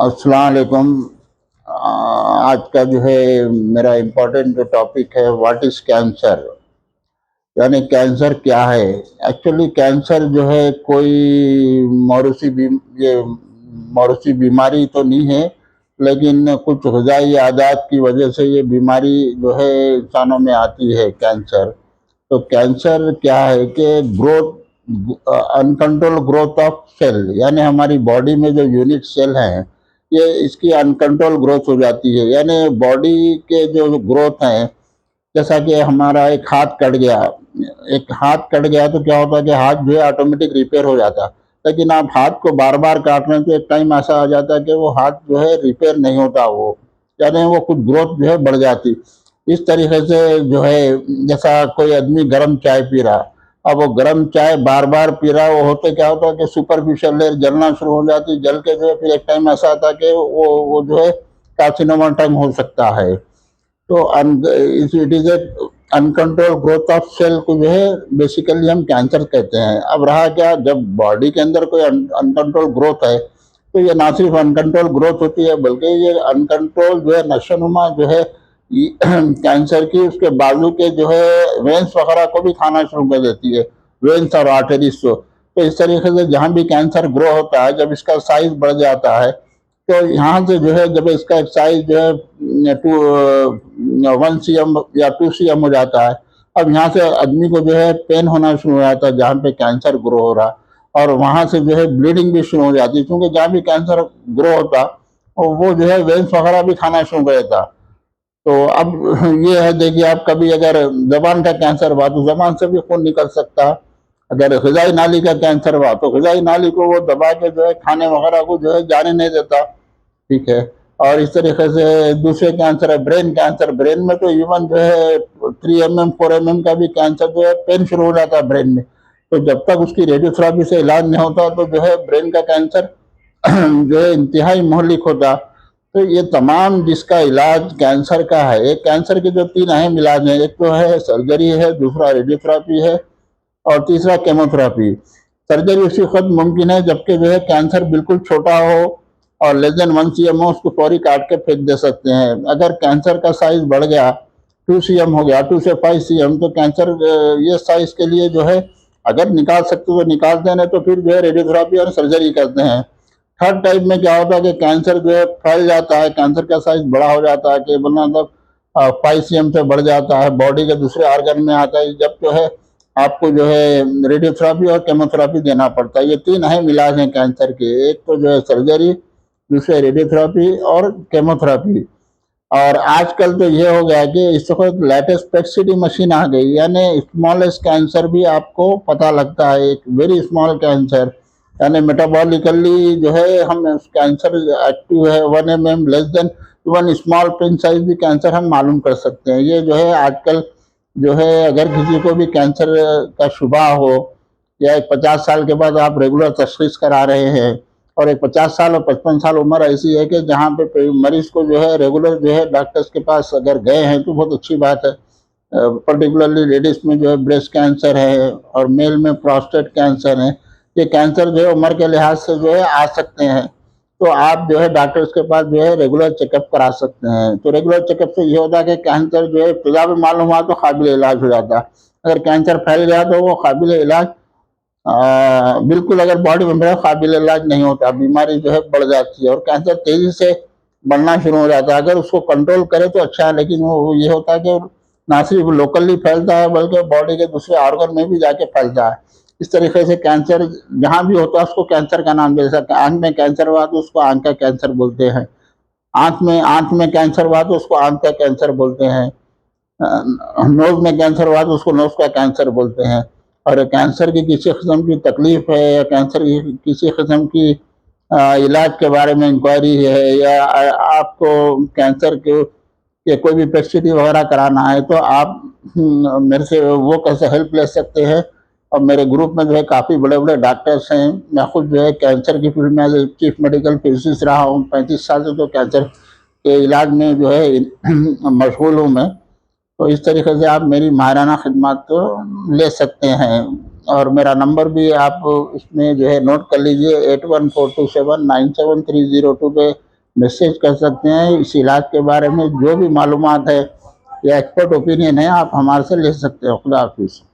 अस्सलाम वालेकुम। आज का जो है मेरा इम्पोर्टेंट जो टॉपिक है, व्हाट इज़ कैंसर, यानी कैंसर क्या है। एक्चुअली कैंसर जो है कोई मौरूसी ये मौरूसी बीमारी तो नहीं है, लेकिन कुछ ग़िज़ाई आदात की वजह से ये बीमारी जो है इंसानों में आती है कैंसर। तो कैंसर क्या है कि अनकंट्रोल ग्रोथ ऑफ सेल, यानी हमारी बॉडी में जो यूनिट सेल हैं, ये इसकी अनकंट्रोल ग्रोथ हो जाती है। यानी बॉडी के जो ग्रोथ हैं, जैसा कि हमारा एक हाथ कट गया तो क्या होता है कि हाथ जो है ऑटोमेटिक रिपेयर हो जाता है। लेकिन आप हाथ को बार बार काट रहे हैं तो एक टाइम ऐसा आ जाता है कि वो हाथ जो है रिपेयर नहीं होता, वो यानी वो कुछ ग्रोथ जो है बढ़ जाती। इस तरीके से जो है, जैसा कोई आदमी गर्म चाय पी रहा, अब वो गर्म चाय बार बार पी रहा, वो होते क्या होता है कि सुपरफिशियल लेयर जलना शुरू हो जाती, जल के जो है फिर एक टाइम ऐसा आता है कि वो जो है कार्सिनोमा टाइम हो सकता है। तो it is a uncontrol growth of cell को जो है बेसिकली हम कैंसर कहते हैं। अब रहा क्या, जब बॉडी के अंदर कोई अनकंट्रोल ग्रोथ है, तो ये ना सिर्फ अनकंट्रोल ग्रोथ होती है, बल्कि ये अनकंट्रोल जो है नशोनुमा जो है कैंसर की, उसके बाजू के जो है वेंस वगैरह को भी खाना शुरू कर देती है, वेंस और आर्टरीज को। तो इस तरीके से जहाँ भी कैंसर ग्रो होता है, जब इसका साइज बढ़ जाता है, तो यहाँ से जो है जब इसका एक साइज जो है 1 cm या 2 cm हो जाता है, अब यहाँ से आदमी को जो है पेन होना शुरू हो जाता है जहाँ पे कैंसर ग्रो हो रहा, और वहाँ से जो है ब्लीडिंग भी शुरू हो जाती है, क्योंकि जहाँ भी कैंसर ग्रो होता वो जो है वेंस वगैरह भी खाना शुरू कर देता। तो अब ये है, देखिए आप कभी अगर जबान का कैंसर हुआ तो जबान से भी खून निकल सकता है। अगर ग़िज़ाई नाली का कैंसर हुआ तो ग़िज़ाई नाली को वो दबा के जो है खाने वगैरह को जो है जाने नहीं देता। ठीक है। और इस तरीके से दूसरे कैंसर है ब्रेन कैंसर। ब्रेन में तो इवन जो है 3 mm 4 mm का भी कैंसर जो है पेन शुरू हो जाता है ब्रेन में। तो जब तक उसकी रेडियोथेरेपी से इलाज नहीं होता तो जो है ब्रेन का कैंसर जो है इंतहाई मोहलिक होता। तो ये तमाम जिसका इलाज कैंसर का है, एक कैंसर के जो 3 अहम इलाज हैं, एक तो है सर्जरी है, दूसरा रेडियोथेरेपी है और तीसरा केमोथेरेपी। सर्जरी उसी वक्त मुमकिन है जबकि जो है कैंसर बिल्कुल छोटा हो और लेस देन 1 cm हो, उसको फौरी काट के फेंक दे सकते हैं। अगर कैंसर का साइज बढ़ गया, 2 cm हो गया, 2 से 5 cm, तो कैंसर ये साइज के लिए जो है अगर निकाल सकते तो निकालते हैं, नहीं तो फिर जो है रेडियोथेरेपी और सर्जरी करते हैं। थर्ड टाइप में क्या होता है कि कैंसर जो है फैल जाता है, कैंसर का साइज बड़ा हो जाता है कि मतलब 5 cm से बढ़ जाता है, बॉडी के दूसरे ऑर्गन में आता है, जब जो है आपको जो है रेडियोथेरेपी और केमोथेरेपी देना पड़ता है। ये 3 अहम इलाज हैं कैंसर के, एक तो जो है सर्जरी, दूसरे रेडियोथेरेपी और केमोथेरेपी। और आजकल तो ये हो गया कि इस वक्त लेटेस्ट पेट सिटी मशीन आ गई, यानी स्मॉलेस्ट कैंसर भी आपको पता लगता है, एक वेरी स्मॉल कैंसर, यानी मेटाबॉलिकली जो है हम कैंसर एक्टिव है 1 mm less than even small pin size भी कैंसर हम मालूम कर सकते हैं। ये जो है आजकल जो है अगर किसी को भी कैंसर का शुबा हो, या एक 50 साल के बाद आप रेगुलर तशखीस करा रहे हैं, और एक 50 साल और 55 साल उम्र ऐसी है कि जहाँ पे मरीज को जो है रेगुलर जो है डॉक्टर्स के पास अगर गए हैं तो बहुत अच्छी बात है। पर्टिकुलरली लेडीज में जो है ब्रेस्ट कैंसर है और मेल में प्रोस्टेट कैंसर है। ये कैंसर जो है उम्र के लिहाज से जो है आ सकते हैं, तो आप जो है डॉक्टर्स के पास जो है रेगुलर चेकअप करा सकते हैं। तो रेगुलर चेकअप से ये होता है कि कैंसर जो है इब्तिदा में मालूम हुआ तो काबिल इलाज हो जाता है। अगर कैंसर फैल गया तो वो काबिल इलाज बिल्कुल अगर बॉडी में मेरा काबिल इलाज नहीं होता, बीमारी जो है बढ़ जाती है और कैंसर तेजी से बढ़ना शुरू हो जाता है। अगर उसको कंट्रोल करे तो अच्छा है, लेकिन वो ये होता है कि ना सिर्फ लोकली फैलता है बल्कि बॉडी के दूसरे ऑर्गन में भी जाके फैलता है। इस तरीके से कैंसर जहाँ भी होता है उसको कैंसर का नाम दे सकते हैं। आंख में कैंसर हुआ तो उसको आंख का कैंसर बोलते हैं, आंख में कैंसर हुआ तो उसको आंख का कैंसर बोलते हैं, नोज में कैंसर हुआ तो उसको नोज का कैंसर बोलते हैं। और कैंसर की किसी किस्म की तकलीफ है या कैंसर की किसी किस्म की इलाज के बारे में इंक्वायरी है, या आपको कैंसर के कोई भी पेस्टिटी वगैरह कराना है, तो आप मेरे से वो कैसे हेल्प ले सकते हैं। और मेरे ग्रुप में जो है काफ़ी बड़े बड़े डॉक्टर्स हैं। मैं खुद जो है कैंसर की फील्ड में एज ए चीफ मेडिकल फिजिशिस्ट रहा हूँ, 35 साल से तो कैंसर के इलाज में जो है मशगूल हूँ मैं। तो इस तरीके से आप मेरी माहिराना खिदमत तो ले सकते हैं। और मेरा नंबर भी आप इसमें जो है नोट कर लीजिए, 8142797302 पे मैसेज कर सकते हैं। इस इलाज के बारे में जो भी मालूमात है या एक्सपर्ट ओपिनियन है, आप हमारे से ले सकते हो। खुदा हाफिज़।